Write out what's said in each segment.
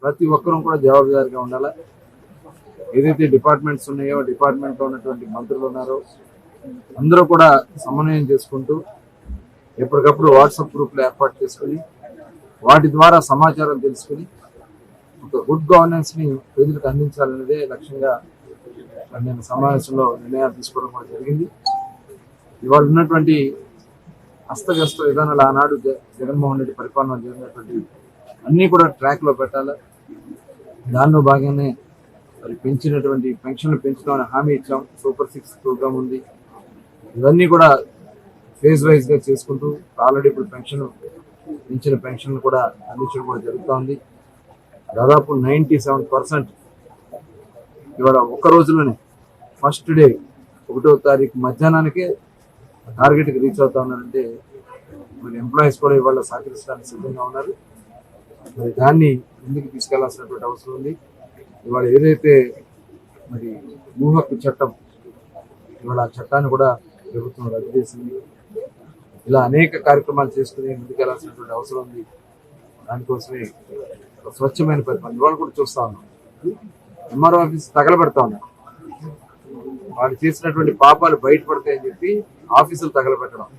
ప్రతి ఒక్కరూ కూడా జవాబుదారీగా ఉండాలి. ఏదైతే డిపార్ట్మెంట్స్ ఉన్నాయో డిపార్ట్మెంట్లో ఉన్నటువంటి మంత్రులు ఉన్నారో అందరూ కూడా సమన్వయం చేసుకుంటూ ఎప్పటికప్పుడు వాట్సాప్ గ్రూప్లు ఏర్పాటు చేసుకుని వాటి ద్వారా సమాచారం తెలుసుకుని ఒక గుడ్ గవర్నెన్స్ని ప్రజలకు అందించాలనేదే లక్ష్యంగా నేను సమావేశంలో నిర్ణయాలు తీసుకోవడం కూడా జరిగింది. ఇవాళ ఉన్నటువంటి అస్తవ్యస్త విధానాలు ఆనాడు జగన్మోహన్ రెడ్డి పరిపాలన జరిగినటువంటి అన్నీ కూడా ట్రాక్లో పెట్టాలి. దానిలో భాగంగానే మరి పెంచినటువంటి పెన్షన్లు పెంచుతామని హామీ ఇచ్చాం. సూపర్ 6 ప్రోగ్రామ్ ఉంది. ఇవన్నీ కూడా ఫేజ్ వైజ్గా చేసుకుంటూ ఆల్రెడీ ఇప్పుడు పెంచిన పెన్షన్లు కూడా అందించడం కూడా జరుగుతూ ఉంది. దాదాపు 97% ఇవాళ ఒక్క రోజులోనే ఫస్ట్ డే 1వ తారీఖు మధ్యాహ్నానికే టార్గెట్కి రీచ్ అవుతా ఉన్నారంటే మరి ఎంప్లాయీస్ కూడా ఇవాళ సహకరించడానికి సిద్ధంగా ఉన్నారు. మరి దాన్ని ముందుకు తీసుకెళ్లాల్సినటువంటి అవసరం ఉంది. ఇవాళ ఏదైతే మరి భూ హక్కు చట్టం ఇవాళ ఆ చట్టాన్ని కూడా ప్రభుత్వం రద్దు చేసింది. ఇలా అనేక కార్యక్రమాలు చేసుకుని ముందుకెళ్లాల్సినటువంటి అవసరం ఉంది. దానికోసమే స్వచ్ఛమైన పరిపాలన ఇవాళ కూడా చూస్తా ఉన్నాం. ఎంఆర్ఓ ఆఫీస్ తగలబెడతా ఉన్నారు. వాళ్ళు చేసినటువంటి పాపాలు బయటపడతాయని చెప్పి ఆఫీసులు తగలబెట్టడం,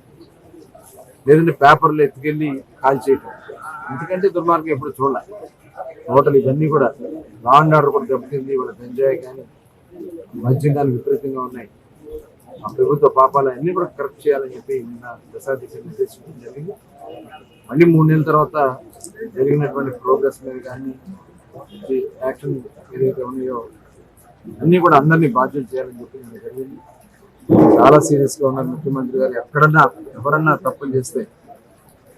లేదంటే పేపర్లు ఎత్తుకెళ్ళి కాల్ చేయటం, ఎందుకంటే దుర్మార్గం ఎప్పుడు చూడాలి. టోటల్ ఇవన్నీ కూడా లా అండ్ ఆర్డర్ కూడా దెబ్బతింది. వాళ్ళ గంజాయి కానీ మద్యం కానీ విపరీతంగా ఉన్నాయి. ఆ ప్రభుత్వ పాపాలు అన్నీ కూడా కరెక్ట్ చేయాలని చెప్పి నిన్న దశాదిశ నిర్దేశించడం జరిగింది. మళ్ళీ 3 నెలల తర్వాత జరిగినటువంటి ప్రోగ్రెస్ మీద కానీ యాక్షన్ ఏదైతే ఉన్నాయో అన్నీ కూడా అందరినీ బాధ్యత చేయాలని చెప్పి నేను జరిగింది. చాలా సీరియస్గా ఉన్నారు ముఖ్యమంత్రి గారు. ఎక్కడన్నా ఎవరన్నా తప్పులు చేస్తే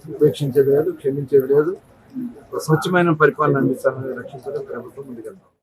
ఉపేక్షించేది లేదు, క్షమించేది లేదు. స్వచ్ఛమైన పరిపాలన అందించాలని లక్ష్యంతో ప్రభుత్వం ముందుకెళ్తాం.